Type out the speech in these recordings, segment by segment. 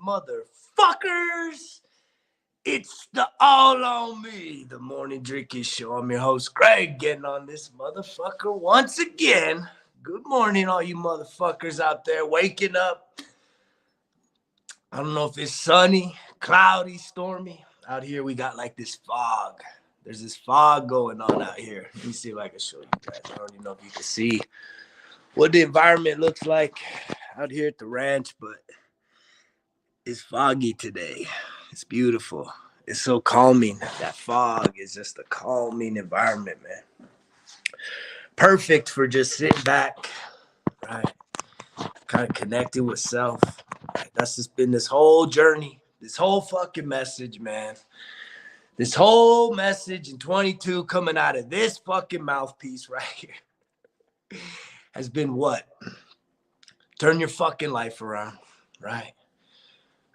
motherfuckers. It's the All on Me, the morning drinking show. I'm your host, Greg, getting on this motherfucker once again. Good morning, all you motherfuckers out there waking up. I don't know if it's sunny, cloudy, stormy. Out here, we got like this fog. There's this fog going on out here. Let me see if I can show you guys. I don't even know if you can see what the environment looks like out here at the ranch, but it's foggy today. It's beautiful. It's so calming. That fog is just a calming environment, man. Perfect for just sitting back, right? Kind of connecting with self. Right? That's just been this whole journey, this whole fucking message, man. This whole message in 22 coming out of this fucking mouthpiece right here has been what? Turn your fucking life around, right?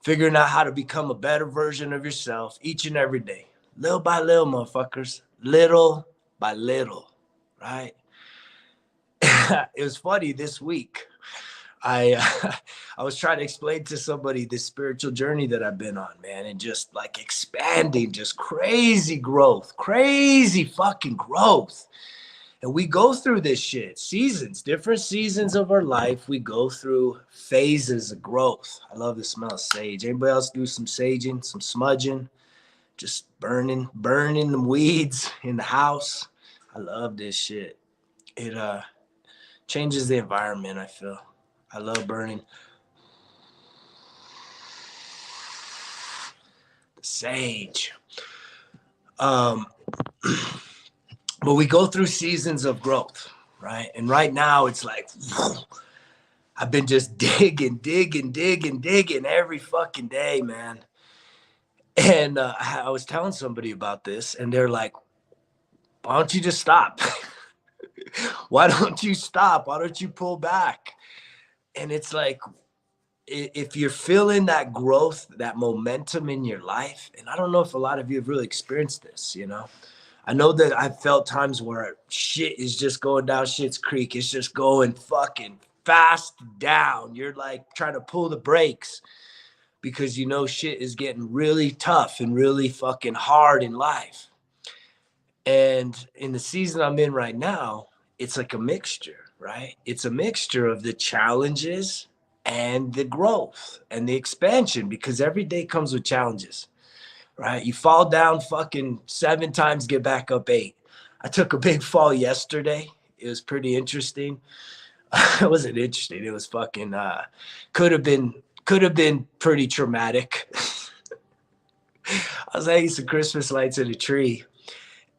Figuring out how to become a better version of yourself each and every day. Little by little, motherfuckers. Little by little, right? It was funny this week. I was trying to explain to somebody this spiritual journey that I've been on, man, and just like expanding, just crazy growth, crazy fucking growth. And we go through this shit, seasons, different seasons of our life. We go through phases of growth. I love the smell of sage. Anybody else do some saging, some smudging, just burning the weeds in the house? I love this shit. It changes the environment, I feel. I love burning the sage. But we go through seasons of growth, right? And right now it's like, I've been just digging every fucking day, man. And I was telling somebody about this and they're like, why don't you just stop? Why don't you stop? Why don't you pull back? And it's like, if you're feeling that growth, that momentum in your life, and I don't know if a lot of you have really experienced this, you know? I know that I've felt times where shit is just going down shit's creek. It's just going fucking fast down. You're like trying to pull the brakes because you know shit is getting really tough and really fucking hard in life. And in the season I'm in right now, it's like a mixture, right? It's a mixture of the challenges and the growth and the expansion because every day comes with challenges. Right? You fall down fucking 7 times, get back up 8. I took a big fall yesterday. It was pretty interesting. It wasn't interesting. It was fucking could have been pretty traumatic. I was hanging some Christmas lights in a tree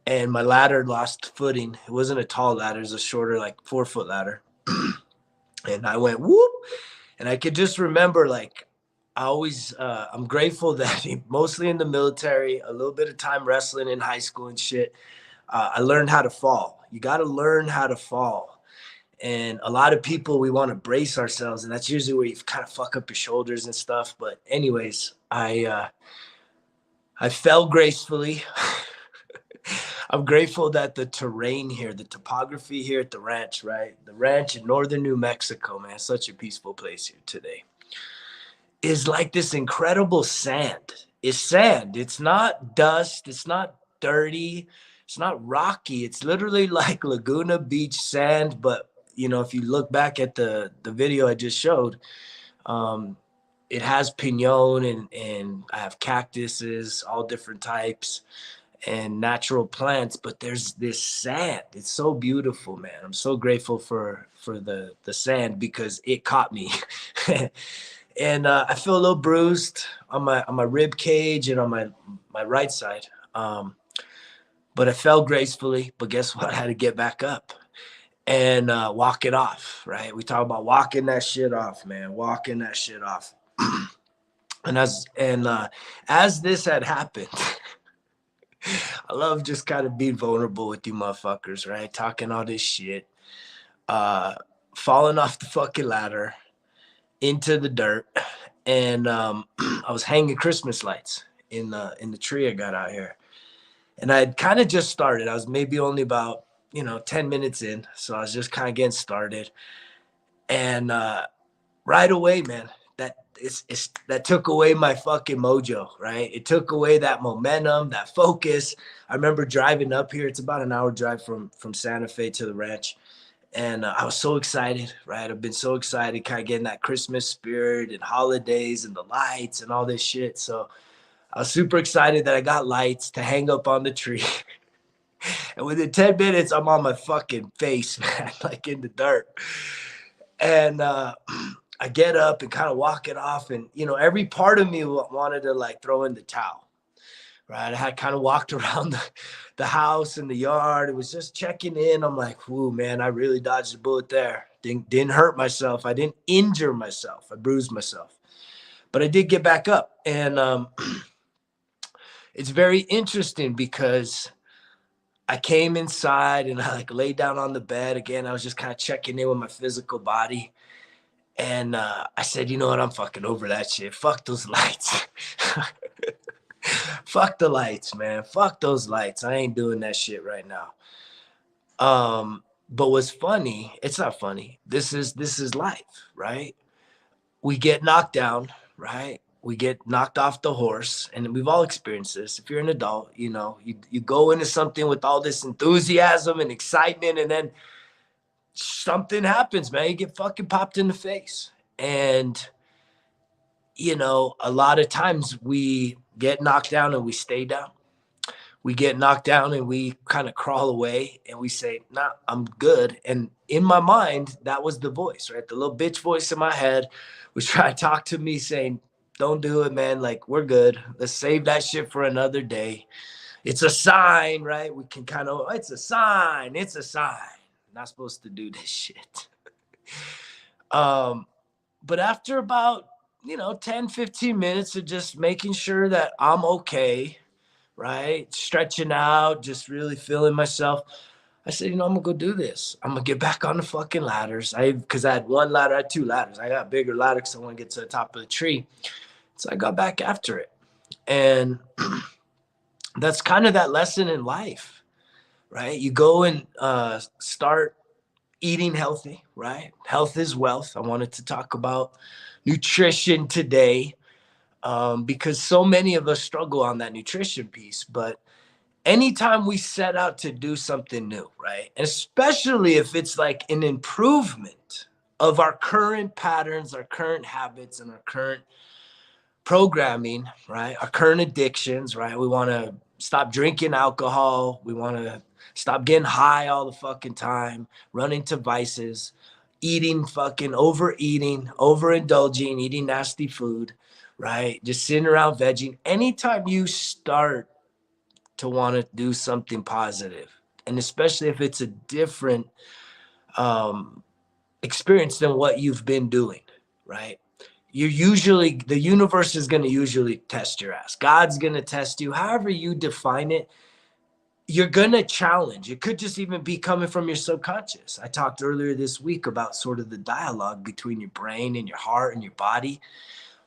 and my ladder lost footing. It wasn't a tall ladder, it was a shorter, like 4-foot ladder. And I went whoop. And I could just remember like I'm grateful that mostly in the military, a little bit of time wrestling in high school and shit. I learned how to fall. You got to learn how to fall. And a lot of people, we want to brace ourselves. And that's usually where you kind of fuck up your shoulders and stuff. But anyways, I fell gracefully. I'm grateful that the terrain here, the topography here at the ranch, right? The ranch in northern New Mexico, man, such a peaceful place here today. Is like this incredible sand. It's sand. It's not dust. It's not dirty. It's not rocky. It's literally like Laguna Beach sand. But, you know, if you look back at the video I just showed, it has pinon and I have cactuses, all different types and natural plants. But there's this sand. It's so beautiful, man. I'm so grateful for the sand because it caught me. And I feel a little bruised on my rib cage and on my right side. But I fell gracefully. But guess what? I had to get back up and walk it off, right? We talk about walking that shit off, man. Walking that shit off. And as this had happened, I love just kind of being vulnerable with you motherfuckers, right? Talking all this shit. Falling off the fucking ladder into the dirt, and I was hanging Christmas lights in the tree I got out here, and I had kind of just started. I was maybe only about 10 minutes in, so I was just kind of getting started, and right away, man, that took away my fucking mojo, right? It took away that momentum, that focus. I remember driving up here. It's about an hour drive from Santa Fe to the ranch. And I was so excited, right? I've been so excited, kind of getting that Christmas spirit and holidays and the lights and all this shit. So I was super excited that I got lights to hang up on the tree. And within 10 minutes, I'm on my fucking face, man, like in the dirt. And I get up and kind of walk it off. And, every part of me wanted to like throw in the towel, right? I had kind of walked around the house and the yard. It was just checking in. I'm like, "Ooh, man, I really dodged a bullet there. Didn't hurt myself. I didn't injure myself. I bruised myself. But I did get back up." And it's very interesting because I came inside and I like laid down on the bed again. I was just kind of checking in with my physical body. And I said, "You know what? I'm fucking over that shit. Fuck those lights." Fuck the lights, man. Fuck those lights. I ain't doing that shit right now. But what's funny, it's not funny. This is life, right? We get knocked down, right? We get knocked off the horse, and we've all experienced this. If you're an adult, you go into something with all this enthusiasm and excitement, and then something happens, man. You get fucking popped in the face. And a lot of times we get knocked down and we stay down. We get knocked down and we kind of crawl away and we say, "Nah, I'm good." And in my mind, that was the voice, right? The little bitch voice in my head was trying to talk to me saying, "Don't do it, man. Like, we're good. Let's save that shit for another day. It's a sign," right? We can kind of, "It's a sign. It's a sign. I'm not supposed to do this shit." But after about 10, 15 minutes of just making sure that I'm okay, right? Stretching out, just really feeling myself. I said, I'm gonna go do this. I'm gonna get back on the fucking ladders. Because I had one ladder, I had two ladders. I got a bigger ladder because I want to get to the top of the tree. So I got back after it. And that's kind of that lesson in life, right? You go and start eating healthy, right? Health is wealth. I wanted to talk about nutrition today because so many of us struggle on that nutrition piece. But anytime we set out to do something new, right? Especially if it's like an improvement of our current patterns, our current habits, and our current programming, right? Our current addictions, right? We want to stop drinking alcohol. We want to stop getting high all the fucking time, running to vices, eating fucking overeating, overindulging, eating nasty food, right? Just sitting around vegging. Anytime you start to want to do something positive, and especially if it's a different experience than what you've been doing, right? The universe is going to usually test your ass. God's going to test you. However you define it, you're going to challenge. It could just even be coming from your subconscious. I talked earlier this week about sort of the dialogue between your brain and your heart and your body,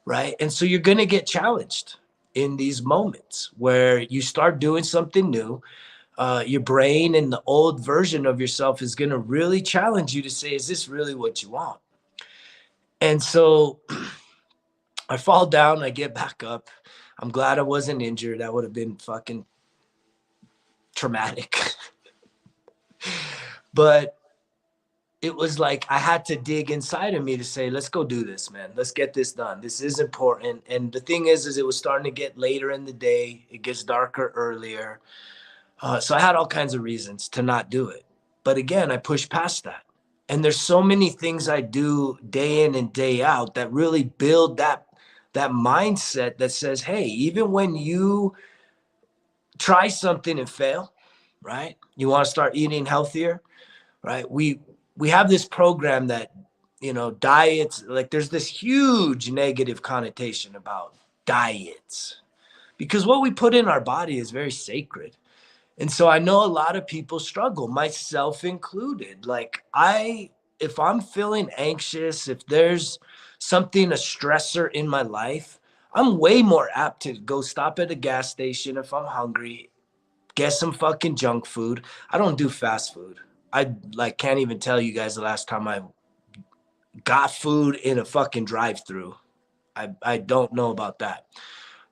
right? And so you're going to get challenged in these moments where you start doing something new. Your brain and the old version of yourself is going to really challenge you to say, is this really what you want? And so I fall down, I get back up. I'm glad I wasn't injured. That would have been fucking traumatic. But it was like I had to dig inside of me to say, let's go do this, man. Let's get this done. This is important. And the thing is it was starting to get later in the day. It gets darker earlier. So I had all kinds of reasons to not do it. But again, I pushed past that. And there's so many things I do day in and day out that really build that mindset that says, hey, even when you try something and fail, right? You want to start eating healthier, right? We have this program that, diets, like there's this huge negative connotation about diets because what we put in our body is very sacred. And so I know a lot of people struggle, myself included. Like if I'm feeling anxious, if there's something, a stressor in my life, I'm way more apt to go stop at a gas station if I'm hungry, get some fucking junk food. I don't do fast food. I can't even tell you guys the last time I got food in a fucking drive-through. I don't know about that.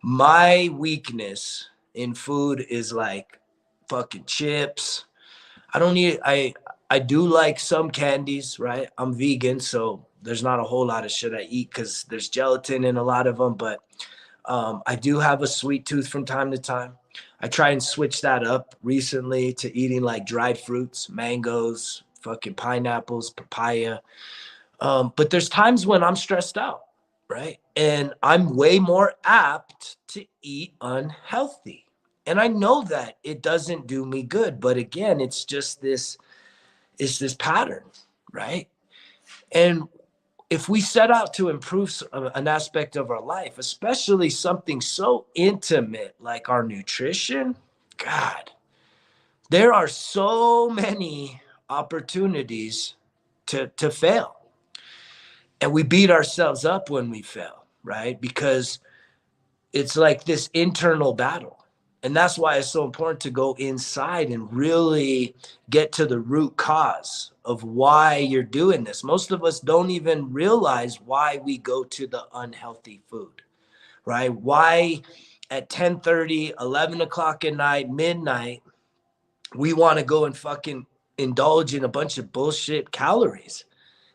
My weakness in food is like fucking chips. I don't need I do like some candies, right? I'm vegan, so there's not a whole lot of shit I eat because there's gelatin in a lot of them, but I do have a sweet tooth from time to time. I try and switch that up recently to eating like dried fruits, mangoes, fucking pineapples, papaya. But there's times when I'm stressed out, right? And I'm way more apt to eat unhealthy. And I know that it doesn't do me good, but again, it's this pattern, right? And if we set out to improve an aspect of our life, especially something so intimate like our nutrition, God, there are so many opportunities to fail. And we beat ourselves up when we fail, right? Because it's like this internal battle. And that's why it's so important to go inside and really get to the root cause of why you're doing this. Most of us don't even realize why we go to the unhealthy food, right? Why at 10:30, 11 o'clock at night, midnight, we want to go and fucking indulge in a bunch of bullshit calories.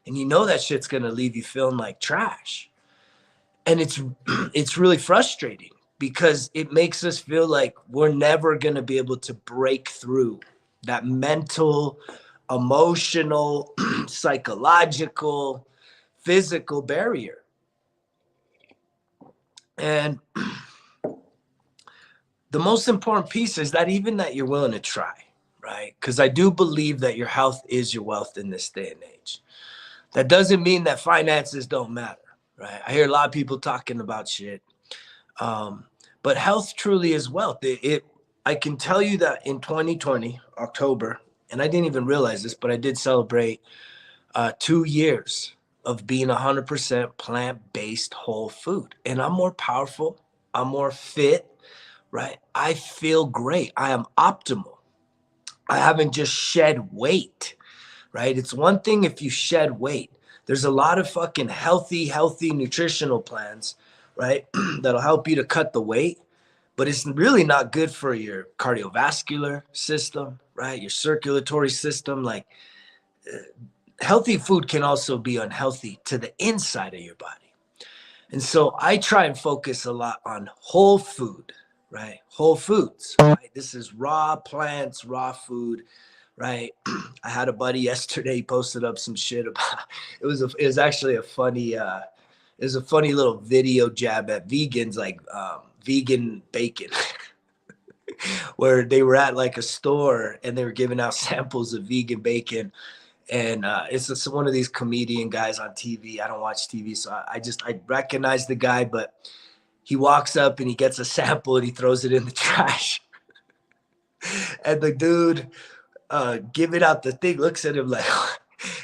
And you know that shit's going to leave you feeling like trash. And it's really frustrating because it makes us feel like we're never going to be able to break through that mental, emotional, psychological, physical barrier. And the most important piece is that even that you're willing to try, right? Because I do believe that your health is your wealth in this day and age. That doesn't mean that finances don't matter, right? I hear a lot of people talking about shit. But health truly is wealth. I can tell you that in 2020, October, and I didn't even realize this, but I did celebrate 2 years of being 100% plant-based whole food. And I'm more powerful. I'm more fit, right? I feel great. I am optimal. I haven't just shed weight, right? It's one thing if you shed weight. There's a lot of fucking healthy nutritional plans, right? That'll help you to cut the weight, but it's really not good for your cardiovascular system, right? Your circulatory system. Like healthy food can also be unhealthy to the inside of your body. And so I try and focus a lot on whole food, right? Whole foods, right? This is raw plants, raw food, right? I had a buddy yesterday, he posted up some shit about it was actually a funny it was a funny little video jab at vegans, like vegan bacon. Where they were at like a store and they were giving out samples of vegan bacon. And it's just one of these comedian guys on TV. I don't watch TV, so I recognize the guy, but he walks up and he gets a sample and he throws it in the trash. And the dude giving out the thing looks at him like,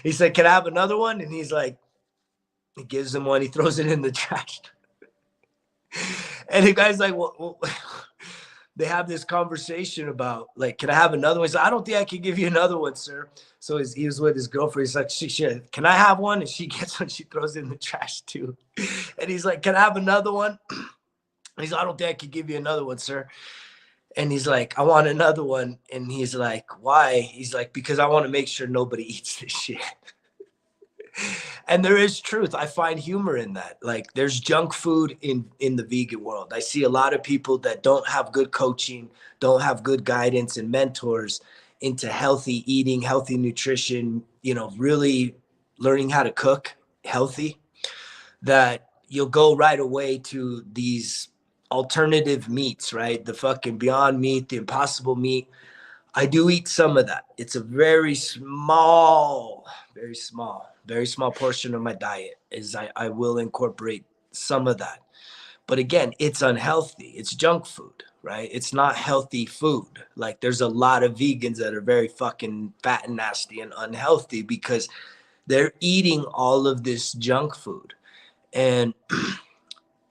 he said, "Can I have another one?" And he's like, he gives him one, he throws it in the trash. And the guy's like, well, they have this conversation about like, "Can I have another one?" He's like, "I don't think I can give you another one, sir." So he was with his girlfriend. He's like, "Can I have one?" And she gets one, she throws it in the trash too. And he's like, "Can I have another one?" And he's like, "I don't think I can give you another one, sir." And he's like, "I want another one." And he's like, "Why?" He's like, "Because I want to make sure nobody eats this shit." And there is truth. I find humor in that. Like there's junk food in the vegan world. I see a lot of people that don't have good coaching, don't have good guidance and mentors into healthy eating, healthy nutrition, really learning how to cook healthy, that you'll go right away to these alternative meats, right? The fucking Beyond Meat, the Impossible Meat. I do eat some of that. It's a very small portion of my diet is I will incorporate some of that. But again, it's unhealthy. It's junk food, right? It's not healthy food. Like there's a lot of vegans that are very fucking fat and nasty and unhealthy because they're eating all of this junk food. And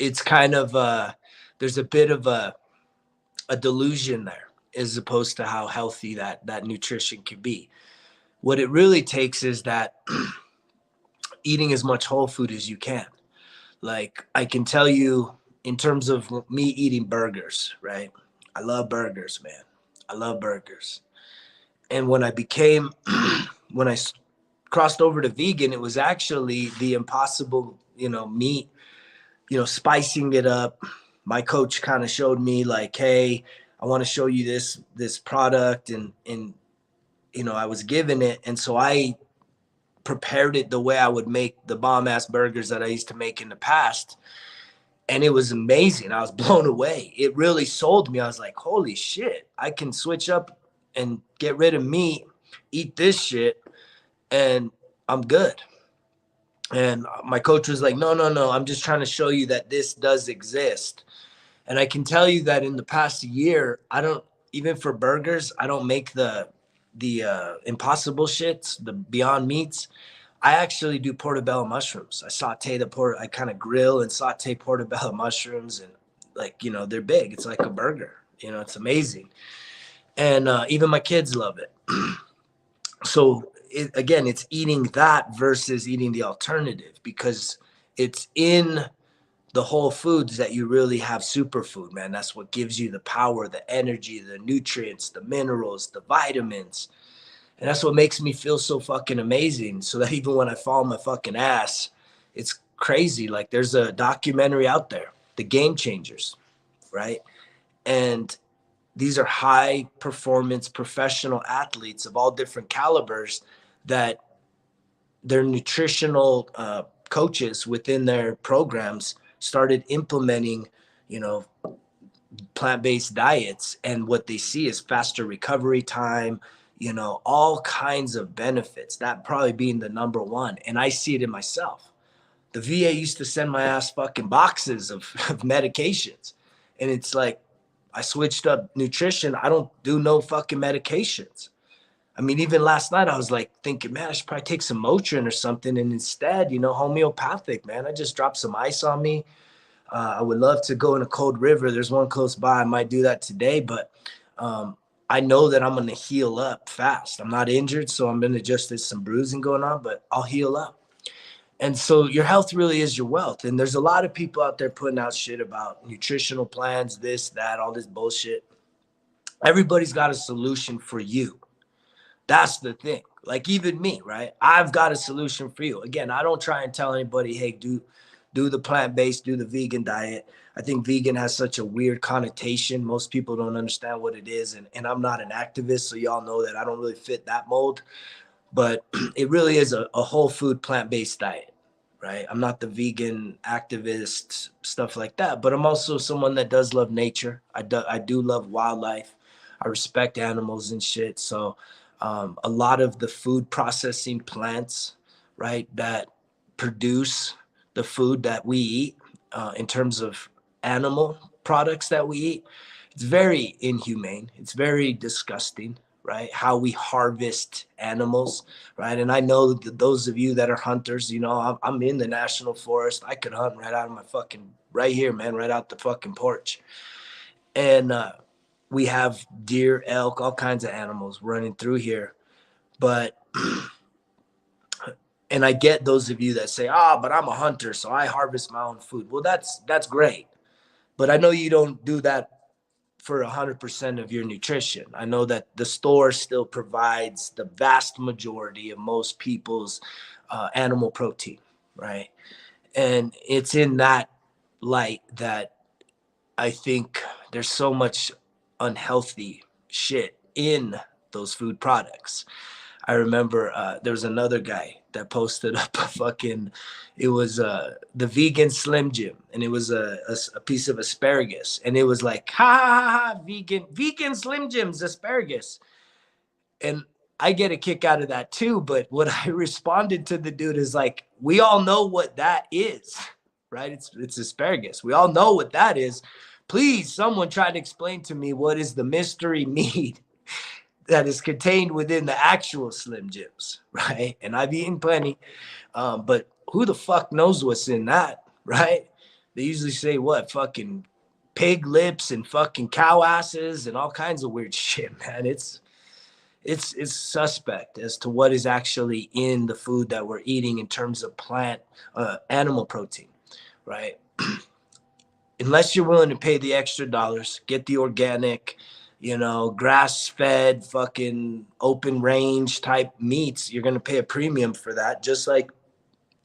it's kind of there's a bit of a delusion there as opposed to how healthy that nutrition can be. What it really takes is that eating as much whole food as you can. Like, I can tell you in terms of me eating burgers, right? I love burgers, man. I love burgers. And when I became, when I crossed over to vegan, it was actually the impossible, meat, spicing it up. My coach kind of showed me like, hey, I want to show you this product, and I was given it, and so I prepared it the way I would make the bomb ass burgers that I used to make in the past. And it was amazing. I was blown away. It really sold me. I was like, holy shit, I can switch up and get rid of meat, eat this shit, and I'm good. And my coach was like, no, no, no, I'm just trying to show you that this does exist. And I can tell you that in the past year, I don't, even for burgers, I don't make the impossible shits, the Beyond Meats. I actually do portobello mushrooms. I kind of grill and saute portobello mushrooms, and like, they're big. It's like a burger, it's amazing. And even my kids love it. So again, it's eating that versus eating the alternative, because it's in the whole foods that you really have superfood, man. That's what gives you the power, the energy, the nutrients, the minerals, the vitamins. And that's what makes me feel so fucking amazing. So that even when I fall on my fucking ass, it's crazy. Like, there's a documentary out there, The Game Changers, right? And these are high performance professional athletes of all different calibers that their nutritional coaches within their programs started implementing, plant-based diets. And what they see is faster recovery time, all kinds of benefits, that probably being the number one. And I see it in myself. The VA used to send my ass fucking boxes of medications. And it's like, I switched up nutrition. I don't do no fucking medications. I mean, even last night I was like thinking, man, I should probably take some Motrin or something. And instead, homeopathic, man, I just dropped some ice on me. I would love to go in a cold river. There's one close by. I might do that today, but I know that I'm going to heal up fast. I'm not injured, so I'm going to just, there's some bruising going on, but I'll heal up. And so your health really is your wealth. And there's a lot of people out there putting out shit about nutritional plans, this, that, all this bullshit. Everybody's got a solution for you. That's the thing. Like, even me, right? I've got a solution for you. Again, I don't try and tell anybody, hey, do the plant-based, do the vegan diet. I think vegan has such a weird connotation. Most people don't understand what it is. And I'm not an activist, so y'all know that I don't really fit that mold. But it really is a whole food plant-based diet, right? I'm not the vegan activist, stuff like that. But I'm also someone that does love nature. I do love wildlife. I respect animals and shit. So a lot of the food processing plants, right, that produce the food that we eat, in terms of animal products that we eat, it's very inhumane. It's very disgusting, right? How we harvest animals, right? And I know that those of you that are hunters, I'm in the national forest. I could hunt right out of my fucking, right here, man, right out the fucking porch. And we have deer, elk, all kinds of animals running through here. But and I get those of you that say, but I'm a hunter, so I harvest my own food. Well, that's great. But I know you don't do that for 100% of your nutrition. I know that the store still provides the vast majority of most people's animal protein, right? And it's in that light that I think there's so much unhealthy shit in those food products. I remember there was another guy that posted up it was the vegan Slim Jim, and it was a piece of asparagus, and it was like, ha ha ha, vegan Slim Jims asparagus. And I get a kick out of that too. But what I responded to the dude is like, we all know what that is, right? It's asparagus. We all know what that is. Please, someone try to explain to me what is the mystery meat that is contained within the actual Slim Jims, right? And I've eaten plenty, but who the fuck knows what's in that, right? They usually say what, fucking pig lips and fucking cow asses and all kinds of weird shit, man. It's suspect as to what is actually in the food that we're eating in terms of animal protein. right? Unless you're willing to pay the extra dollars, get the organic, grass fed, fucking open range type meats, you're going to pay a premium for that. Just like,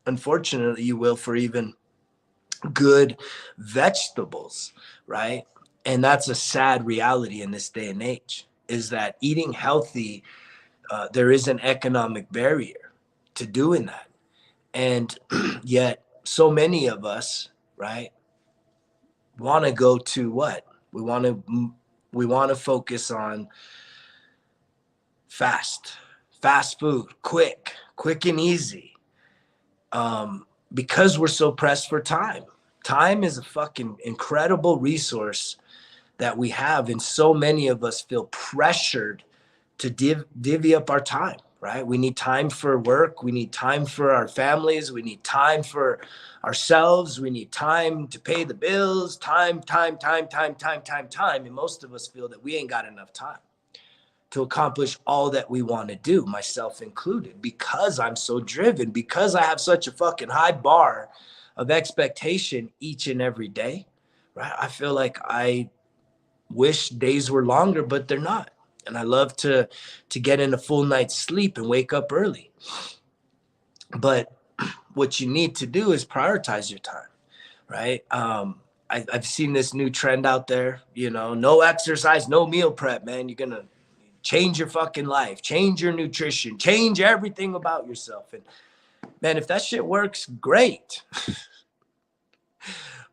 unfortunately, you will for even good vegetables, right? And that's a sad reality in this day and age, is that eating healthy, there is an economic barrier to doing that. And yet, so many of us, right, want to go to what? We want to focus on fast food, quick and easy. Because we're so pressed for time. Time is a fucking incredible resource that we have, and so many of us feel pressured to divvy up our time, right? We need time for work, we need time for our families, we need time for ourselves, we need time to pay the bills, time, and most of us feel that we ain't got enough time to accomplish all that we want to do, myself included, because I'm so driven, because I have such a fucking high bar of expectation each and every day, right? I feel like I wish days were longer, but they're not. And I love to get in a full night's sleep and wake up early. But what you need to do is prioritize your time, right? I've seen this new trend out there, no exercise, no meal prep, man. You're going to change your fucking life, change your nutrition, change everything about yourself. And man, if that shit works, great.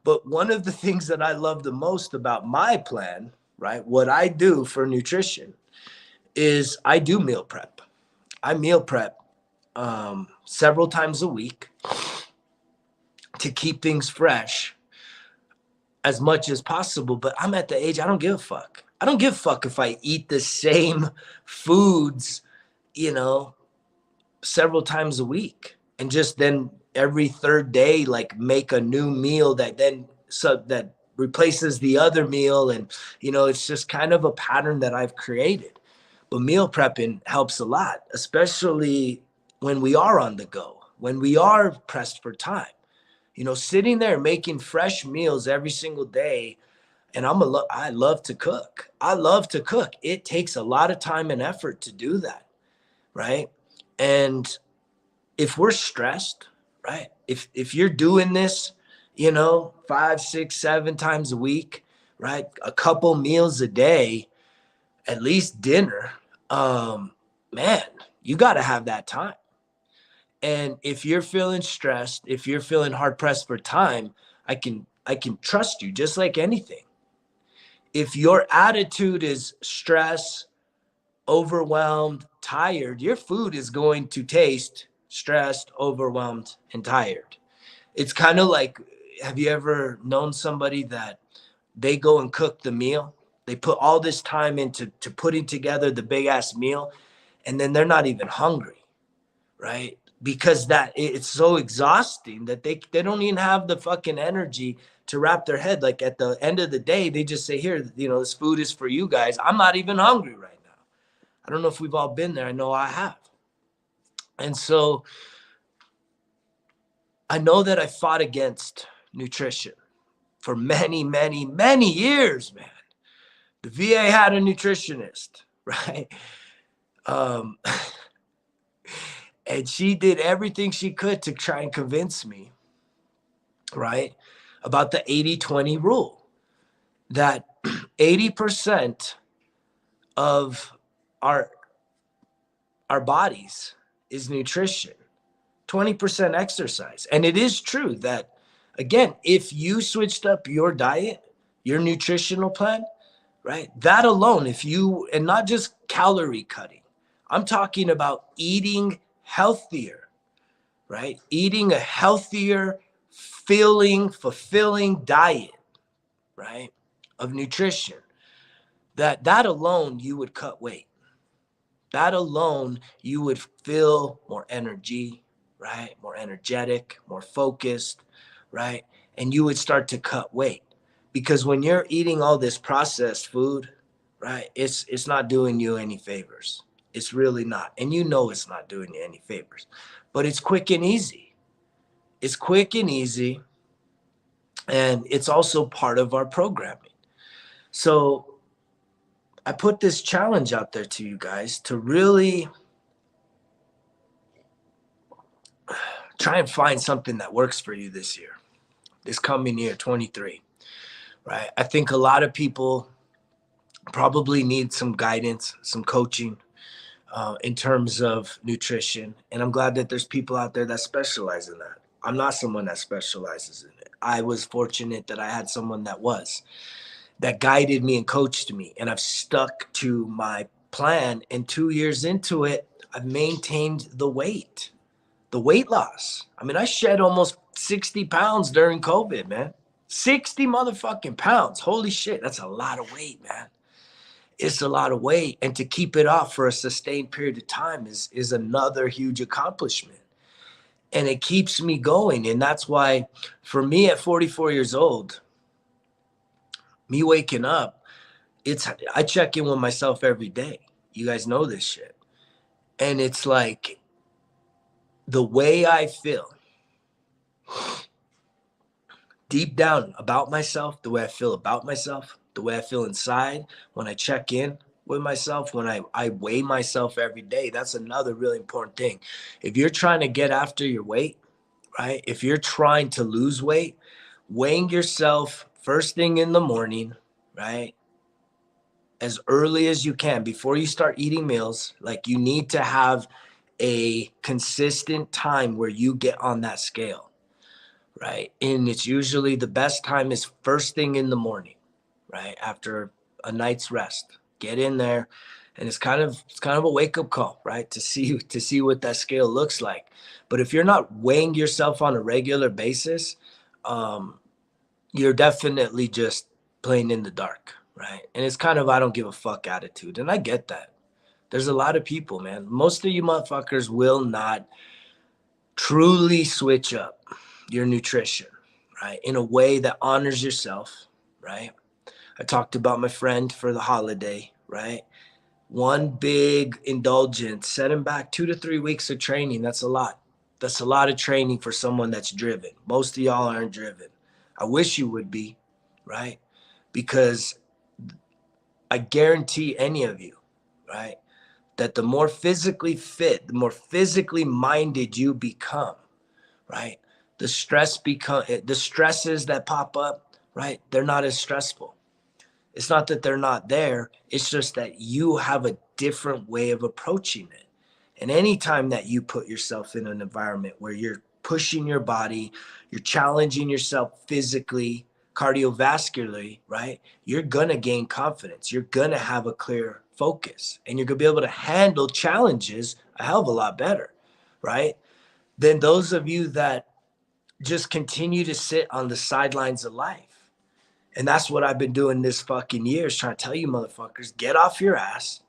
But one of the things that I love the most about my plan, right, what I do for nutrition is I do meal prep. I meal prep several times a week to keep things fresh as much as possible. But I'm at the age, I don't give a fuck. I don't give a fuck if I eat the same foods, several times a week, and just then every third day, like, make a new meal that replaces the other meal. And, it's just kind of a pattern that I've created. But meal prepping helps a lot, especially when we are on the go, when we are pressed for time. Sitting there making fresh meals every single day. And I love to cook. I love to cook. It takes a lot of time and effort to do that, right? And if we're stressed, right? If you're doing this, 5, 6, 7 times a week, right? A couple meals a day, at least dinner, man, you got to have that time. And if you're feeling stressed, if you're feeling hard pressed for time, I can trust you just like anything. If your attitude is stress, overwhelmed, tired, your food is going to taste stressed, overwhelmed, and tired. It's kind of like, have you ever known somebody that they go and cook the meal? They put all this time into putting together the big ass meal, and then they're not even hungry, right? Because it's so exhausting that they don't even have the fucking energy to wrap their head. Like, at the end of the day, they just say, here, this food is for you guys. I'm not even hungry right now. I don't know if we've all been there. I know I have. And so I know that I fought against nutrition for many, many, many years, man. The VA had a nutritionist, right? And she did everything she could to try and convince me, right, about the 80-20 rule, that 80% of our bodies is nutrition, 20% exercise. And it is true that, again, if you switched up your diet, your nutritional plan, right, that alone, and not just calorie cutting, I'm talking about eating healthier, right? Eating a healthier, fulfilling diet, right, of nutrition, that alone, you would cut weight. That alone, you would feel more energy, right? More energetic, more focused, right? And you would start to cut weight. Because when you're eating all this processed food, right, it's not doing you any favors. It's really not. And it's not doing you any favors. But it's quick and easy. It's quick and easy. And it's also part of our programming. So I put this challenge out there to you guys to really try and find something that works for you this year, this coming year, 23, right? I think a lot of people probably need some guidance, some coaching in terms of nutrition. And I'm glad that there's people out there that specialize in that. I'm not someone that specializes in it. I was fortunate that I had someone that guided me and coached me, and I've stuck to my plan. And 2 years into it, I've maintained the weight loss. I mean, I shed almost 60 pounds during COVID, man. 60 motherfucking pounds. Holy shit. That's a lot of weight, man. It's a lot of weight. And to keep it off for a sustained period of time is another huge accomplishment. And it keeps me going. And that's why for me at 44 years old, me waking up, I check in with myself every day. You guys know this shit. And it's like the way I feel deep down about myself, the way I feel about myself, the way I feel inside when I check in with myself, when I weigh myself every day. That's another really important thing. If you're trying to get after your weight, right? If you're trying to lose weight, weighing yourself first thing in the morning, right? As early as you can before you start eating meals, like you need to have a consistent time where you get on that scale, right? And it's usually the best time is first thing in the morning, right? After a night's rest, get in there. And it's kind of a wake up call, right? To see what that scale looks like. But if you're not weighing yourself on a regular basis, you're definitely just playing in the dark, right? And it's kind of I don't give a fuck attitude. And I get that. There's a lot of people, man. Most of you motherfuckers will not truly switch up your nutrition, right? In a way that honors yourself, right? I talked about my friend for the holiday, right? One big indulgence, set him back 2 to 3 weeks of training. That's a lot. That's a lot of training for someone that's driven. Most of y'all aren't driven. I wish you would be, right? Because I guarantee any of you, right, that the more physically fit, the more physically minded you become, right? The stresses that pop up, right? They're not as stressful. It's not that they're not there. It's just that you have a different way of approaching it. And anytime that you put yourself in an environment where you're pushing your body, you're challenging yourself physically, cardiovascularly, right? You're going to gain confidence. You're going to have a clear focus and you're going to be able to handle challenges a hell of a lot better, right? Than those of you that just continue to sit on the sidelines of life. And that's what I've been doing this fucking year is trying to tell you motherfuckers, get off your ass,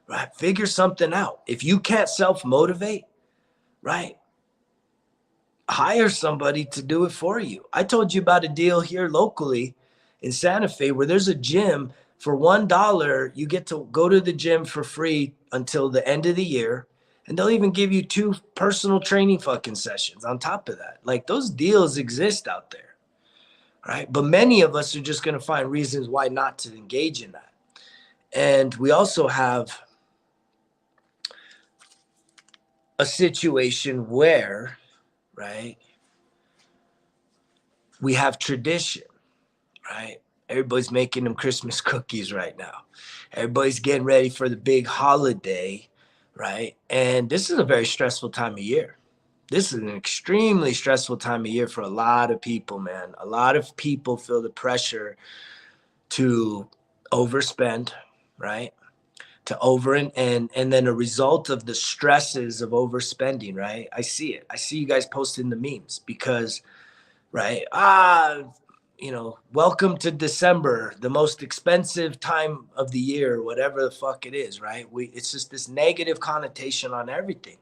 right? Figure something out. If you can't self-motivate, right? Hire somebody to do it for you. I told you about a deal here locally in Santa Fe where there's a gym for $1. You get to go to the gym for free until the end of the year. And they'll even give you 2 personal training fucking sessions on top of that. Like those deals exist out there, right? But many of us are just going to find reasons why not to engage in that. And we also have a situation where, right, we have tradition, right? Everybody's making them Christmas cookies right now. Everybody's getting ready for the big holiday, right? And this is a very stressful time of year. This is an extremely stressful time of year for a lot of people, man. A lot of people feel the pressure to overspend, right? To over and then a result of the stresses of overspending, right? I see it. I see you guys posting the memes because, right? Welcome to December, the most expensive time of the year, whatever the fuck it is, right? It's just this negative connotation on everything.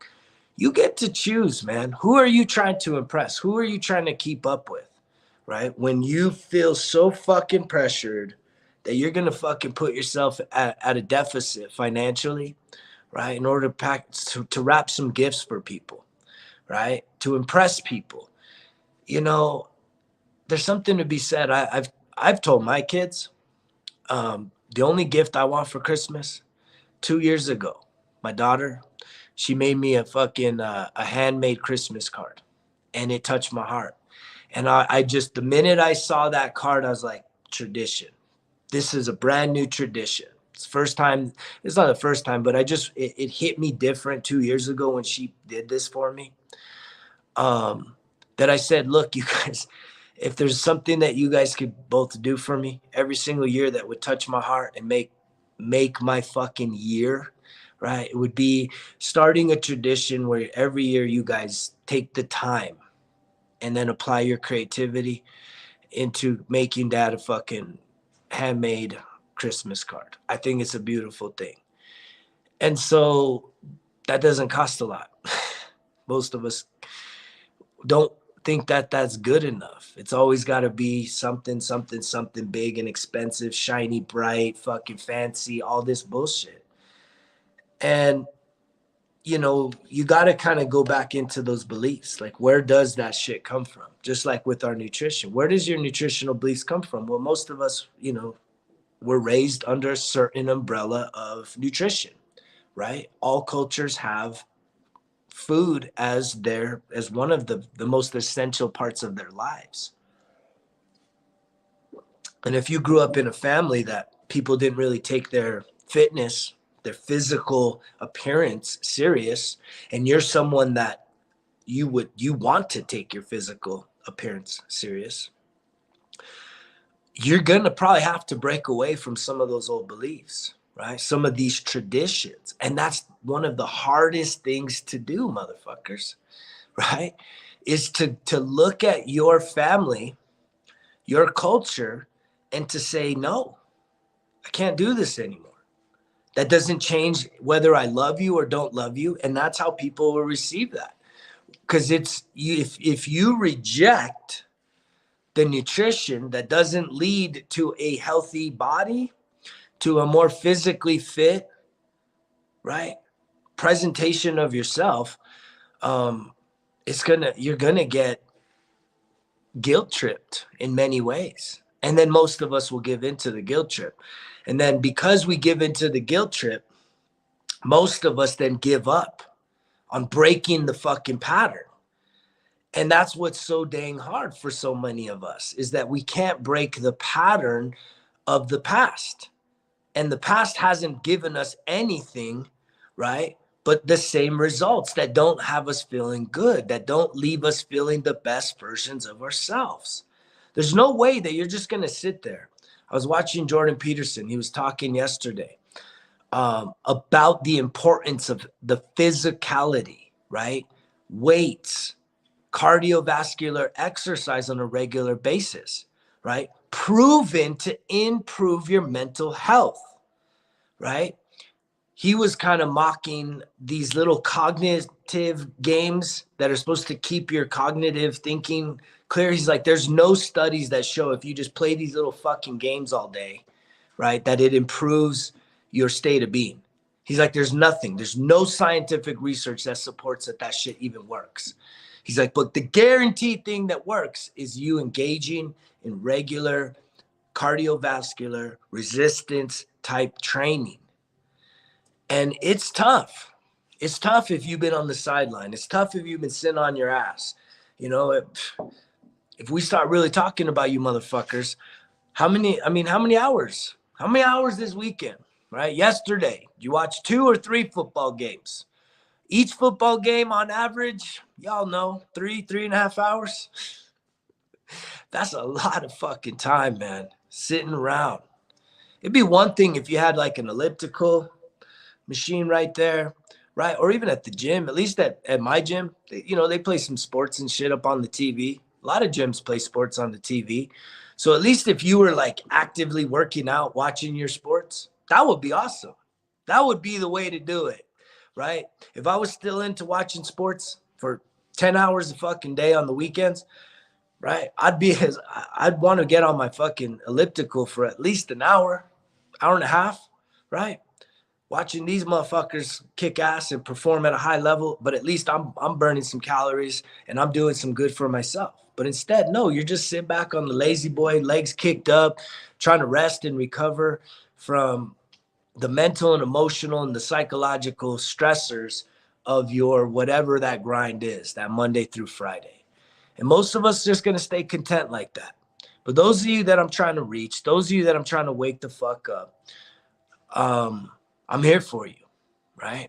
You get to choose, man. Who are you trying to impress? Who are you trying to keep up with, right? When you feel so fucking pressured that you're going to fucking put yourself at a deficit financially, right? In order to wrap some gifts for people, right? To impress people. You know, there's something to be said. I've told my kids, the only gift I want for Christmas, 2 years ago, my daughter, she made me a fucking a handmade Christmas card, and it touched my heart. And I just, the minute I saw that card, I was like, tradition. This is a brand new tradition. It's the first time. It's not the first time, but it hit me different 2 years ago when she did this for me. That I said, look, you guys, if there's something that you guys could both do for me every single year that would touch my heart and make my fucking year, right? It would be starting a tradition where every year you guys take the time and then apply your creativity into making dad a fucking handmade Christmas card. I think it's a beautiful thing. And so that doesn't cost a lot. Most of us don't think that that's good enough. It's always got to be something big and expensive, shiny, bright, fucking fancy, all this bullshit. And you got to kind of go back into those beliefs. Like, where does that shit come from? Just like with our nutrition, where does your nutritional beliefs come from? Well, most of us, we're raised under a certain umbrella of nutrition, right? All cultures have food as one of the most essential parts of their lives. And if you grew up in a family that people didn't really take their fitness, their physical appearance serious, and you're someone that you want to take your physical appearance serious, you're going to probably have to break away from some of those old beliefs, right? Some of these traditions. And that's one of the hardest things to do, motherfuckers, right? Is to look at your family, your culture, and to say, no, I can't do this anymore. That doesn't change whether I love you or don't love you. And that's how people will receive that. Because if you reject the nutrition that doesn't lead to a healthy body, to a more physically fit, right, presentation of yourself, you're gonna get guilt tripped in many ways. And then most of us will give into the guilt trip. And then because we give into the guilt trip, most of us then give up on breaking the fucking pattern. And that's what's so dang hard for so many of us, is that we can't break the pattern of the past. And the past hasn't given us anything, right, but the same results that don't have us feeling good, that don't leave us feeling the best versions of ourselves. There's no way that you're just going to sit there. I was watching Jordan Peterson. He was talking yesterday about the importance of the physicality, right? Weights, cardiovascular exercise on a regular basis, right? Proven to improve your mental health, right? He was kind of mocking these little cognitive games that are supposed to keep your cognitive thinking clear. He's like, there's no studies that show if you just play these little fucking games all day, right, that it improves your state of being. He's like, there's nothing. There's no scientific research that supports that shit even works. He's like, but the guaranteed thing that works is you engaging in regular cardiovascular resistance type training. And it's tough. It's tough if you've been on the sideline. It's tough if you've been sitting on your ass. If we start really talking about you motherfuckers, how many hours? How many hours this weekend, right? Yesterday, you watched 2 or 3 football games. Each football game on average, y'all know, 3.5 hours. That's a lot of fucking time, man, sitting around. It'd be one thing if you had like an elliptical machine right there, right? Or even at the gym, at least at my gym, they play some sports and shit up on the TV. A lot of gyms play sports on the TV. So at least if you were like actively working out, watching your sports, that would be awesome. That would be the way to do it, right? If I was still into watching sports for 10 hours a fucking day on the weekends, right? I'd want to get on my fucking elliptical for at least an hour and a half, right? Watching these motherfuckers kick ass and perform at a high level, but at least I'm burning some calories and I'm doing some good for myself. But instead, no, you're just sitting back on the lazy boy, legs kicked up, trying to rest and recover from the mental and emotional and the psychological stressors of your whatever that grind is, that Monday through Friday. And most of us just going to stay content like that. But those of you that I'm trying to reach, those of you that I'm trying to wake the fuck up, I'm here for you, right?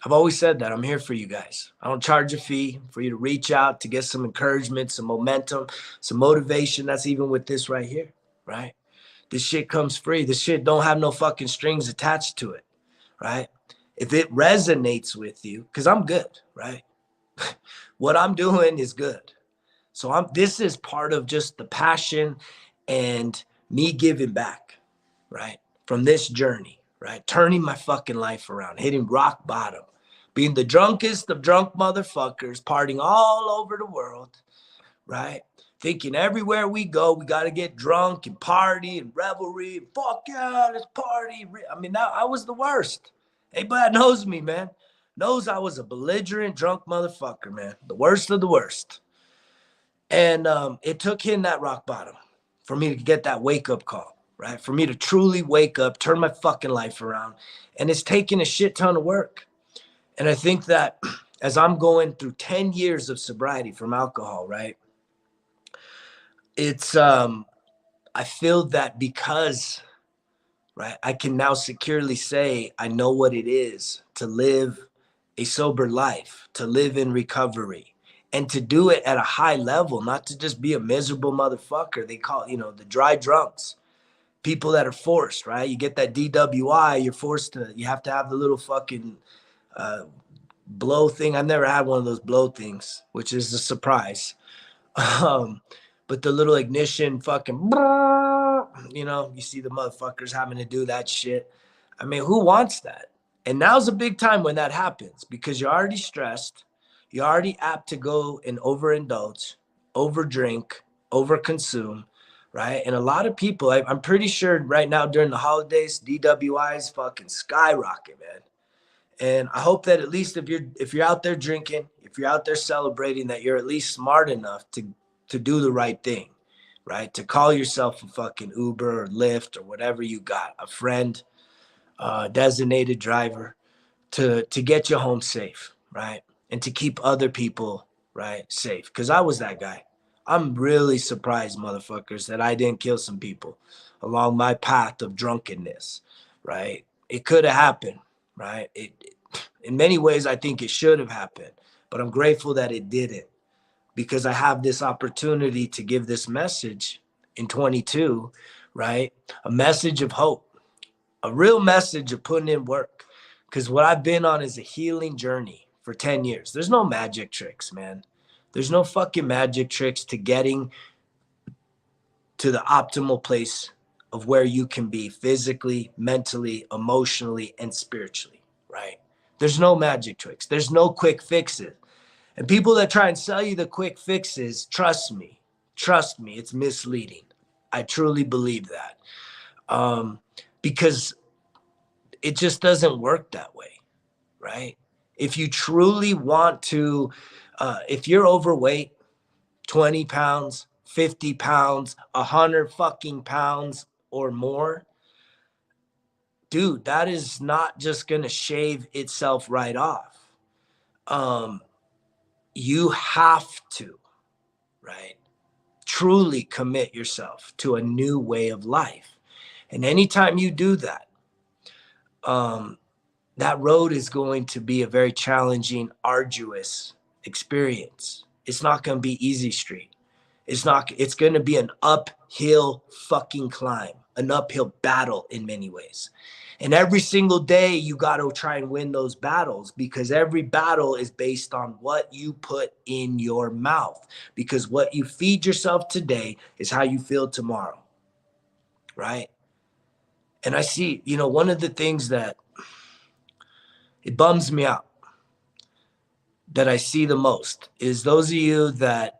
I've always said that. I'm here for you guys. I don't charge a fee for you to reach out to get some encouragement, some momentum, some motivation. That's even with this right here, right? This shit comes free. This shit don't have no fucking strings attached to it, right? If it resonates with you, because I'm good, right? What I'm doing is good. So this is part of just the passion and me giving back, right? From this journey, right? Turning my fucking life around, hitting rock bottom, being the drunkest of drunk motherfuckers, partying all over the world, right? Thinking everywhere we go, we got to get drunk and party and revelry. And fuck yeah, let's party. I mean, I was the worst. Anybody that knows me, man, knows I was a belligerent drunk motherfucker, man. The worst of the worst. And it took hitting that rock bottom for me to get that wake up call, right? For me to truly wake up, turn my fucking life around. And it's taken a shit ton of work. And I think that as I'm going through 10 years of sobriety from alcohol, right? It's, I feel that because, right, I can now securely say, I know what it is to live a sober life, to live in recovery, and to do it at a high level, not to just be a miserable motherfucker. They call, the dry drunks, people that are forced, right? You get that DWI, you're forced to, you have to have the little fucking blow thing. I've never had one of those blow things, which is a surprise. But the little ignition fucking, you see the motherfuckers having to do that shit. I mean, who wants that? And now's a big time when that happens because you're already stressed. You're already apt to go and overindulge, overdrink, overconsume, right? And a lot of people, I'm pretty sure right now during the holidays, DWIs fucking skyrocket, man. And I hope that at least if you're out there drinking, if you're out there celebrating, that you're at least smart enough to do the right thing, right? To call yourself a fucking Uber or Lyft or whatever you got, a friend, designated driver to get you home safe, right? And to keep other people, right, safe. Because I was that guy. I'm really surprised, motherfuckers, that I didn't kill some people along my path of drunkenness, right? It could have happened, right? In many ways, I think it should have happened, but I'm grateful that it didn't because I have this opportunity to give this message in 22, right? A message of hope, a real message of putting in work. Because what I've been on is a healing journey for 10 years. There's no magic tricks, man. There's no fucking magic tricks to getting to the optimal place of where you can be physically, mentally, emotionally, and spiritually, right? There's no magic tricks. There's no quick fixes. And people that try and sell you the quick fixes, trust me, it's misleading. I truly believe that. Because it just doesn't work that way, right? If you truly want to, if you're overweight, 20 pounds, 50 pounds, 100 fucking pounds or more, dude, that is not just going to shave itself right off. You have to, right, truly commit yourself to a new way of life. And anytime you do that, that road is going to be a very challenging, arduous experience. It's not going to be easy street. It's going to be an uphill fucking climb, an uphill battle in many ways. And every single day you got to try and win those battles because every battle is based on what you put in your mouth, because what you feed yourself today is how you feel tomorrow. Right. And I see, one of the things that it bums me out that I see the most is those of you that,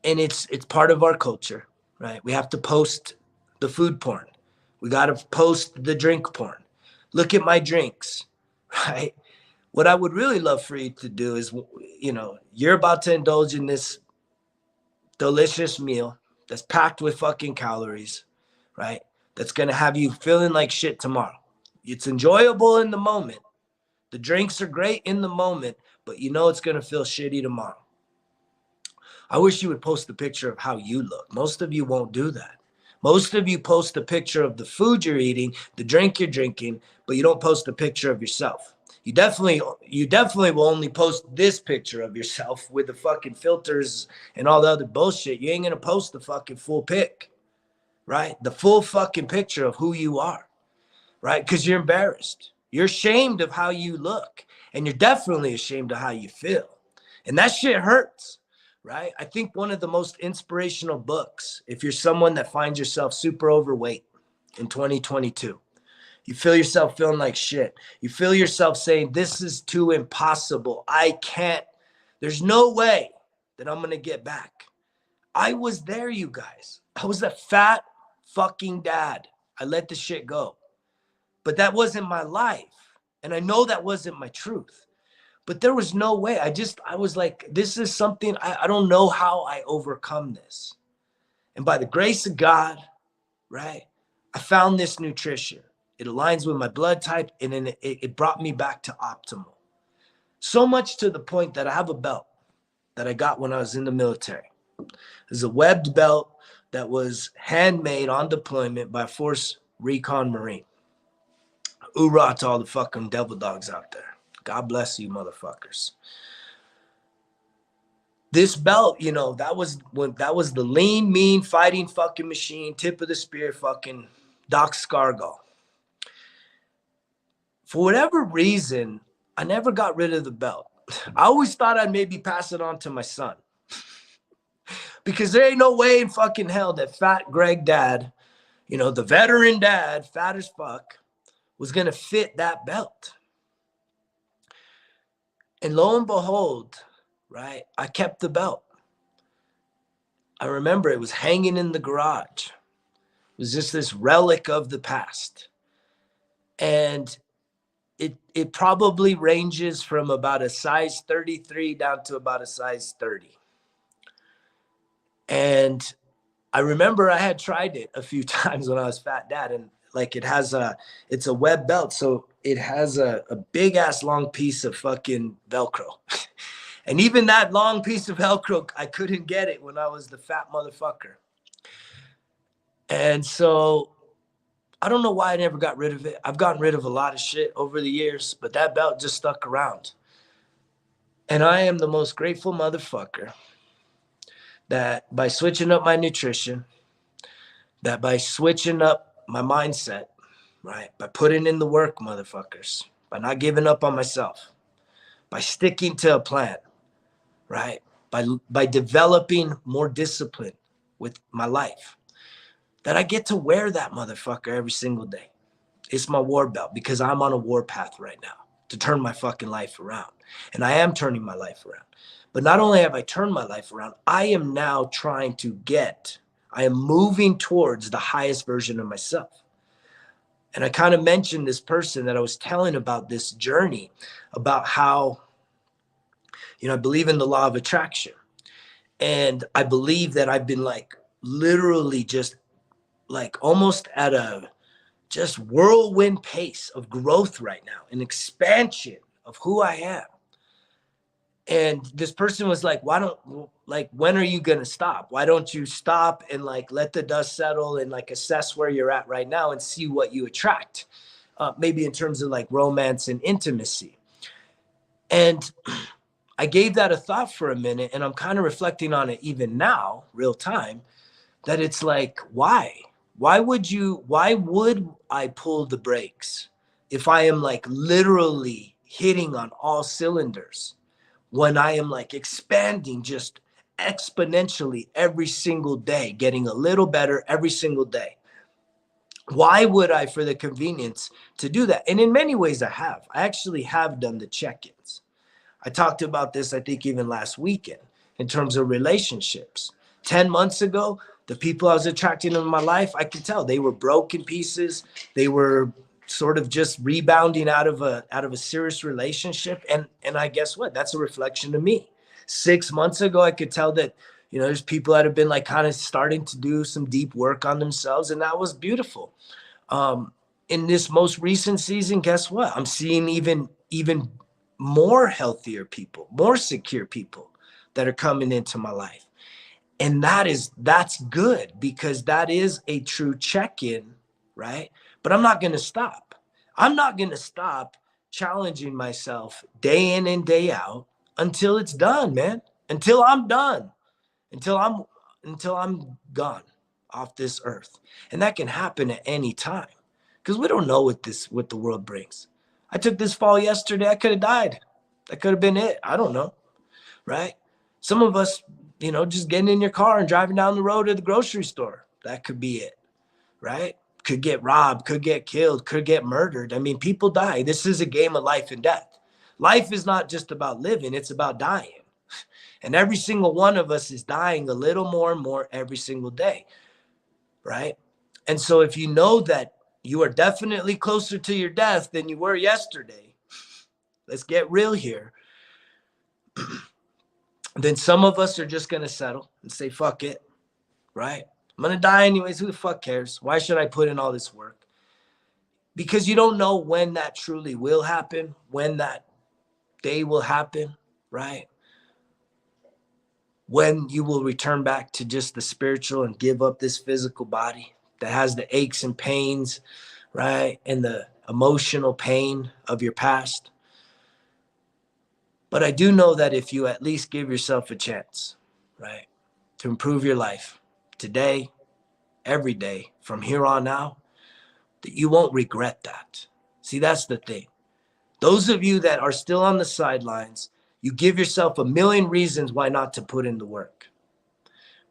and it's part of our culture, right? We have to post the food porn. We got to post the drink porn. Look at my drinks, right? What I would really love for you to do is, you're about to indulge in this delicious meal that's packed with fucking calories, right? That's going to have you feeling like shit tomorrow. It's enjoyable in the moment. The drinks are great in the moment, but you know it's going to feel shitty tomorrow. I wish you would post a picture of how you look. Most of you won't do that. Most of you post a picture of the food you're eating, the drink you're drinking, but you don't post a picture of yourself. You definitely will only post this picture of yourself with the fucking filters and all the other bullshit. You ain't going to post the fucking full pic, right? The full fucking picture of who you are, right? Because you're embarrassed. You're ashamed of how you look, and you're definitely ashamed of how you feel. And that shit hurts, right? I think one of the most inspirational books, if you're someone that finds yourself super overweight in 2022, you feel yourself feeling like shit. You feel yourself saying, this is too impossible. I can't, there's no way that I'm going to get back. I was there, you guys. I was a fat fucking dad. I let the shit go. But that wasn't my life. And I know that wasn't my truth. But there was no way. I was like, this is something, I don't know how I overcome this. And by the grace of God, right, I found this nutrition. It aligns with my blood type, and then it brought me back to optimal. So much to the point that I have a belt that I got when I was in the military. It's a webbed belt that was handmade on deployment by Force Recon Marine. Hoorah to all the fucking devil dogs out there. God bless you, motherfuckers. This belt, you know, that was the lean, mean, fighting fucking machine, tip of the spear fucking Doc Scargo. For whatever reason, I never got rid of the belt. I always thought I'd maybe pass it on to my son. Because there ain't no way in fucking hell that fat Greg dad, you know, the veteran dad, fat as fuck, was going to fit that belt. And lo and behold, right, I kept the belt. I remember it was hanging in the garage. It was just this relic of the past. And it probably ranges from about a size 33 down to about a size 30. And I remember I had tried it a few times when I was fat dad, and like it's a web belt. So it has a big ass long piece of fucking Velcro. And even that long piece of Velcro, I couldn't get it when I was the fat motherfucker. And so I don't know why I never got rid of it. I've gotten rid of a lot of shit over the years, but that belt just stuck around. And I am the most grateful motherfucker that by switching up my nutrition, that by switching up my mindset, right? By putting in the work, motherfuckers, by not giving up on myself, by sticking to a plan, right? By developing more discipline with my life, that I get to wear that motherfucker every single day. It's my war belt because I'm on a war path right now to turn my fucking life around. And I am turning my life around. But not only have I turned my life around, I am now I am moving towards the highest version of myself. And I kind of mentioned this person that I was telling about this journey, about how, you know, I believe in the law of attraction. And I believe that I've been like literally just like almost at a just whirlwind pace of growth right now, an expansion of who I am. And this person was like, when are you going to stop? Why don't you stop and like let the dust settle and like assess where you're at right now and see what you attract, maybe in terms of like romance and intimacy. And I gave that a thought for a minute, and I'm kind of reflecting on it even now, real time, that it's like, why? Why would I pull the brakes if I am like literally hitting on all cylinders when I am like expanding just exponentially every single day, getting a little better every single day? Why would I, for the convenience, to do that? And in many ways I actually have done the check-ins. I talked about this, I think, even last weekend in terms of relationships. 10 months ago, the people I was attracting in my life, I could tell they were broken pieces. They were sort of just rebounding out of a serious relationship. And I guess what? That's a reflection of me. 6 months ago, I could tell that, You know, there's people that have been like kind of starting to do some deep work on themselves, and that was beautiful. In this most recent season, guess what? I'm seeing even more healthier people, more secure people that are coming into my life. And that's good, because that is a true check-in, right? But I'm not going to stop. I'm not going to stop challenging myself day in and day out until it's done, man. Until I'm done. Until I'm gone off this earth. And that can happen at any time, because we don't know what the world brings. I took this fall yesterday. I could have died. That could have been it. I don't know, right? Some of us, just getting in your car and driving down the road to the grocery store, that could be it, right? Could get robbed, could get killed, could get murdered. I mean, people die. This is a game of life and death. Life is not just about living, it's about dying. And every single one of us is dying a little more and more every single day, right? And so if you know that you are definitely closer to your death than you were yesterday, let's get real here, then some of us are just going to settle and say, fuck it, right? I'm going to die anyways. Who the fuck cares? Why should I put in all this work? Because you don't know when that truly will happen, when that day will happen, right? When you will return back to just the spiritual and give up this physical body that has the aches and pains, right? And the emotional pain of your past. But I do know that if you at least give yourself a chance, right, to improve your life today, every day, from here on out, that you won't regret that. See, that's the thing. Those of you that are still on the sidelines, you give yourself a million reasons why not to put in the work,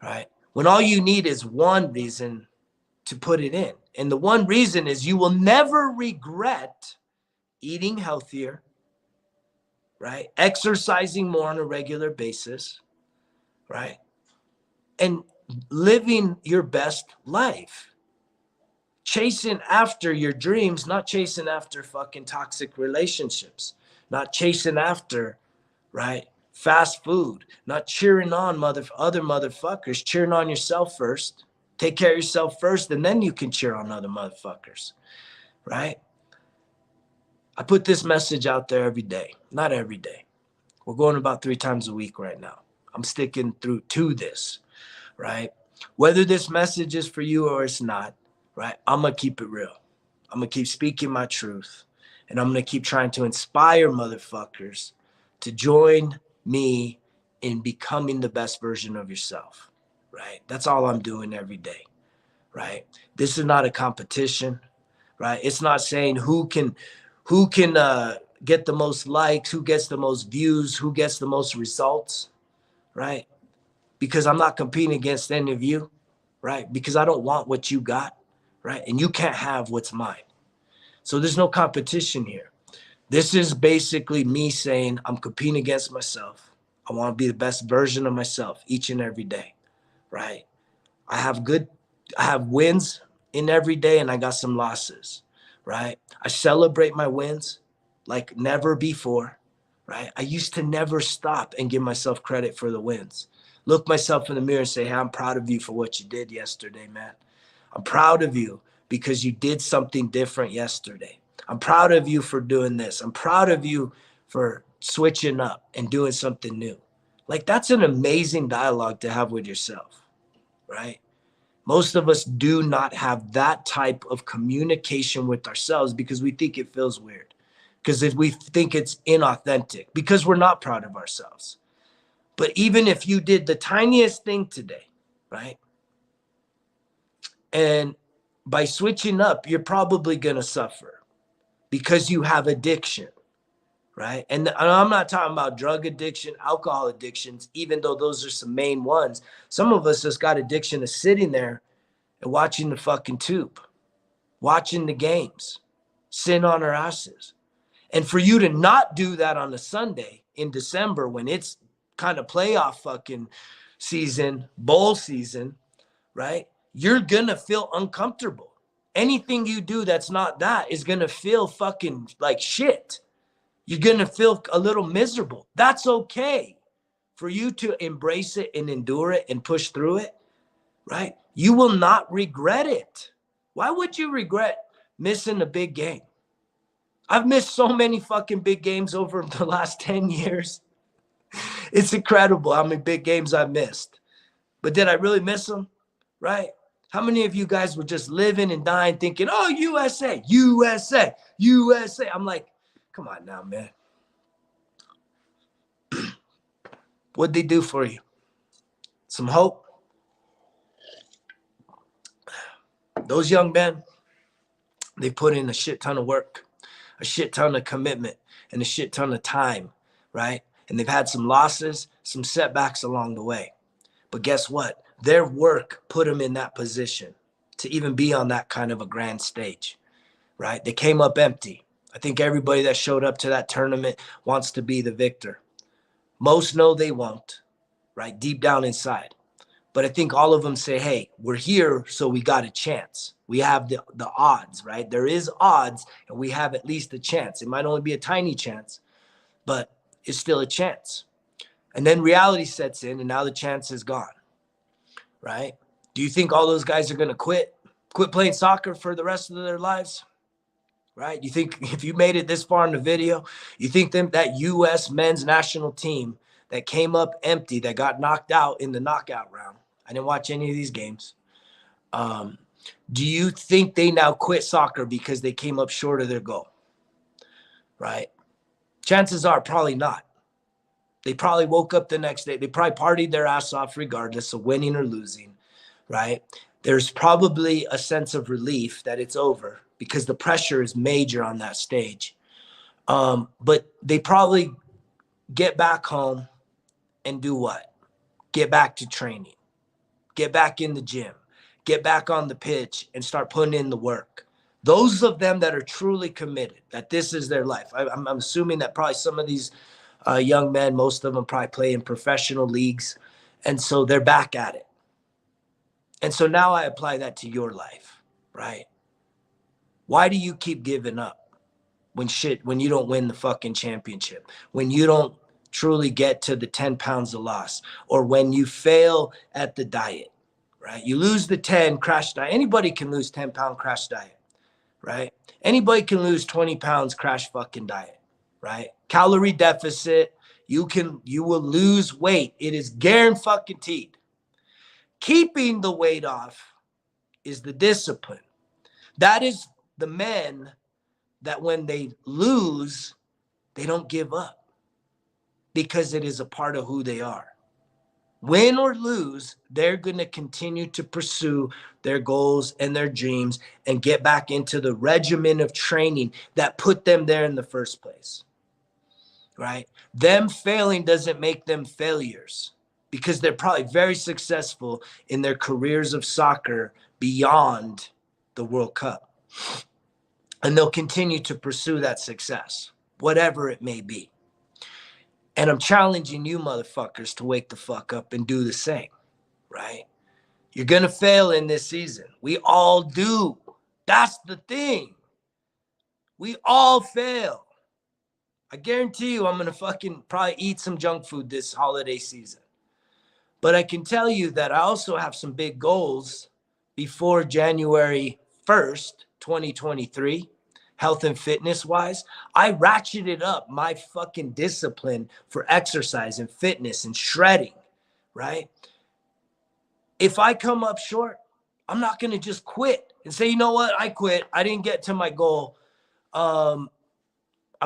right? When all you need is one reason to put it in. And the one reason is you will never regret eating healthier, right? Exercising more on a regular basis, right? And living your best life. Chasing after your dreams, not chasing after fucking toxic relationships, not chasing after, right, fast food, not cheering on other motherfuckers, cheering on yourself first. Take care of yourself first, and then you can cheer on other motherfuckers, right? I put this message out there every day, not every day. We're going about 3 times a week right now. I'm sticking through to this, right? Whether this message is for you or it's not, right? I'm going to keep it real. I'm going to keep speaking my truth, and I'm going to keep trying to inspire motherfuckers to join me in becoming the best version of yourself, right? That's all I'm doing every day, right? This is not a competition, right? It's not saying who can get the most likes, who gets the most views, who gets the most results, right? Because I'm not competing against any of you, right? Because I don't want what you got, right? And you can't have what's mine. So there's no competition here. This is basically me saying I'm competing against myself. I want to be the best version of myself each and every day, right? I have wins in every day, and I got some losses, right? I celebrate my wins like never before, right? I used to never stop and give myself credit for the wins. Look myself in the mirror and say, hey, I'm proud of you for what you did yesterday, man. I'm proud of you because you did something different yesterday. I'm proud of you for doing this. I'm proud of you for switching up and doing something new. Like, that's an amazing dialogue to have with yourself, right? Most of us do not have that type of communication with ourselves because we think it feels weird, because if we think it's inauthentic, because we're not proud of ourselves. But even if you did the tiniest thing today, right? And by switching up, you're probably going to suffer because you have addiction, right? And I'm not talking about drug addiction, alcohol addictions, even though those are some main ones. Some of us just got addiction to sitting there and watching the fucking tube, watching the games, sitting on our asses. And for you to not do that on a Sunday in December when it's kind of playoff fucking season, bowl season, right? You're gonna feel uncomfortable. Anything you do that's not that is gonna feel fucking like shit. You're gonna feel a little miserable. That's okay. for you to embrace it and endure it and push through it, right? You will not regret it. Why would you regret missing a big game? I've missed so many fucking big games over the last 10 years. It's incredible how many big games I've missed. But did I really miss them? Right? How many of you guys were just living and dying thinking, oh, USA, USA, USA? I'm like, come on now, man. What'd they do for you? Some hope? Those young men, they put in a shit ton of work, a shit ton of commitment, and a shit ton of time, right? And they've had some losses, some setbacks along the way. But guess what? Their work put them in that position to even be on that kind of a grand stage, right? They came up empty. I think everybody that showed up to that tournament wants to be the victor. Most know they won't, right? Deep down inside. But I think all of them say, hey, we're here, so we got a chance. We have the odds, right? There is odds, and we have at least a chance. It might only be a tiny chance, but it's still a chance. And then reality sets in, and now the chance is gone, right? Do you think all those guys are going to quit playing soccer for the rest of their lives, right? You think if you made it this far in the video, you think that U.S. men's national team that came up empty, that got knocked out in the knockout round. I didn't watch any of these games. Do you think they now quit soccer because they came up short of their goal? Right? Chances are probably not. They probably woke up the next day. They probably partied their ass off regardless of winning or losing, right? There's probably a sense of relief that it's over because the pressure is major on that stage. But they probably get back home and do what? Get back to training. Get back in the gym. Get back on the pitch and start putting in the work. Those of them that are truly committed, that this is their life. I'm assuming that probably some of these young men, most of them probably play in professional leagues. And so they're back at it. And so now I apply that to your life, right? Why do you keep giving up when you don't win the fucking championship, when you don't truly get to the 10 pounds of loss, or when you fail at the diet, right? You lose the 10 crash diet. Anybody can lose 10-pound crash diet, right? Anybody can lose 20 pounds crash fucking diet, right? Calorie deficit. You will lose weight. It is guaranteed. Keeping the weight off is the discipline. That is the men that when they lose, they don't give up because it is a part of who they are. Win or lose, they're going to continue to pursue their goals and their dreams and get back into the regimen of training that put them there in the first place, right? Them failing doesn't make them failures because they're probably very successful in their careers of soccer beyond the World Cup. And they'll continue to pursue that success, whatever it may be. And I'm challenging you motherfuckers to wake the fuck up and do the same, right? You're going to fail in this season. We all do. That's the thing. We all fail. I guarantee you I'm going to fucking probably eat some junk food this holiday season. But I can tell you that I also have some big goals before January 1st, 2023. Health and fitness wise, I ratcheted up my fucking discipline for exercise and fitness and shredding, right? If I come up short, I'm not going to just quit and say, you know what? I quit. I didn't get to my goal. I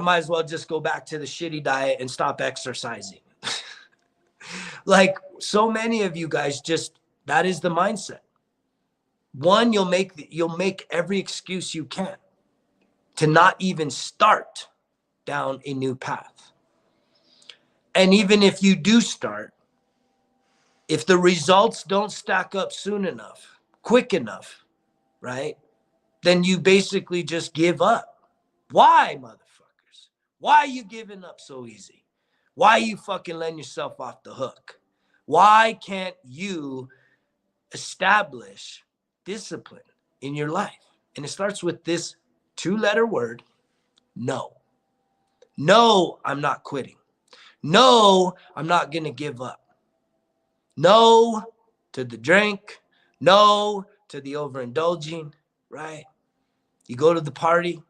might as well just go back to the shitty diet and stop exercising. Like so many of you guys that is the mindset. One, you'll make every excuse you can to not even start down a new path. And even if you do start, if the results don't stack up soon enough, quick enough, right? Then you basically just give up. Why, motherfuckers? Why are you giving up so easy? Why are you fucking letting yourself off the hook? Why can't you establish discipline in your life? And it starts with this 2-letter word, no. No, I'm not quitting. No, I'm not going to give up. No to the drink. No to the overindulging, right? You go to the party,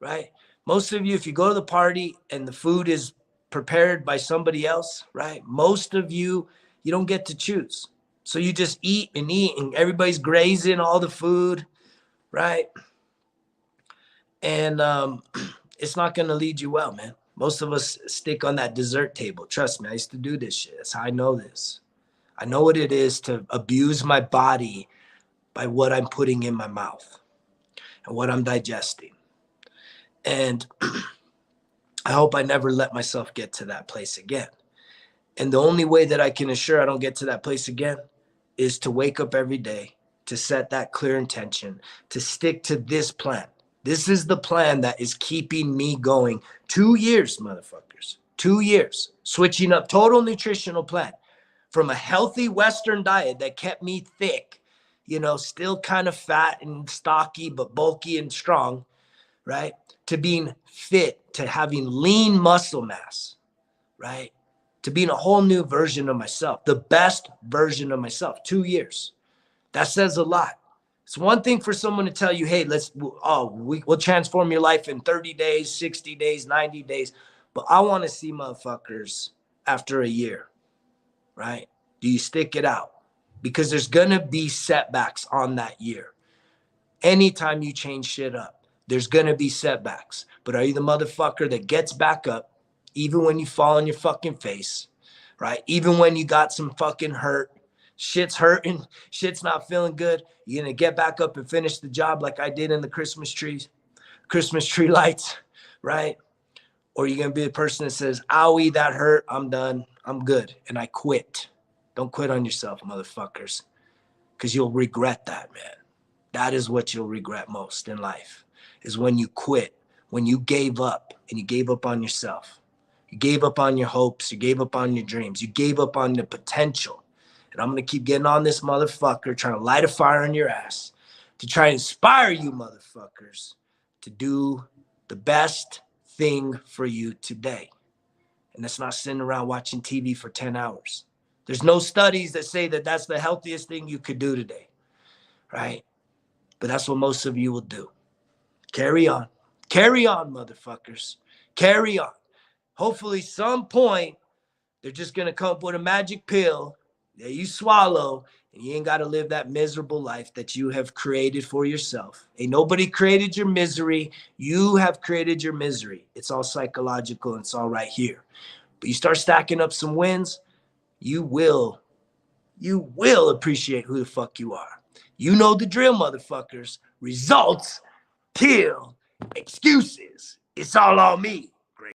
right? Most of you, if you go to the party and the food is prepared by somebody else, right? Most of you, you don't get to choose. So you just eat and everybody's grazing all the food, right? And it's not going to lead you well, man. Most of us stick on that dessert table. Trust me, I used to do this shit. That's how I know this. I know what it is to abuse my body by what I'm putting in my mouth and what I'm digesting. And I hope I never let myself get to that place again. And the only way that I can assure I don't get to that place again is to wake up every day, to set that clear intention, to stick to this plan. This is the plan that is keeping me going 2 years, motherfuckers. 2 years. Switching up total nutritional plan from a healthy Western diet that kept me thick, you know, still kind of fat and stocky, but bulky and strong, right? To being fit, to having lean muscle mass, right? To being a whole new version of myself, the best version of myself. 2 years. That says a lot. It's one thing for someone to tell you, hey, we'll transform your life in 30 days, 60 days, 90 days. But I want to see motherfuckers after a year, right? Do you stick it out? Because there's going to be setbacks on that year. Anytime you change shit up, there's going to be setbacks. But are you the motherfucker that gets back up even when you fall on your fucking face, right? Even when you got some fucking hurt, shit's hurting, shit's not feeling good. You're going to get back up and finish the job like I did in the Christmas tree lights, right? Or you're going to be the person that says, owie, that hurt, I'm done, I'm good, and I quit. Don't quit on yourself, motherfuckers, because you'll regret that, man. That is what you'll regret most in life, is when you quit, when you gave up, and you gave up on yourself. You gave up on your hopes. You gave up on your dreams. You gave up on the potential. And I'm going to keep getting on this motherfucker, trying to light a fire in your ass, to try to inspire you motherfuckers to do the best thing for you today. And that's not sitting around watching TV for 10 hours. There's no studies that say that that's the healthiest thing you could do today, right? But that's what most of you will do. Carry on. Carry on, motherfuckers. Carry on. Hopefully some point, they're just going to come up with a magic pill that you swallow, and you ain't got to live that miserable life that you have created for yourself. Ain't nobody created your misery. You have created your misery. It's all psychological, and it's all right here. But you start stacking up some wins, you will appreciate who the fuck you are. You know the drill, motherfuckers. Results kill excuses. It's all on me.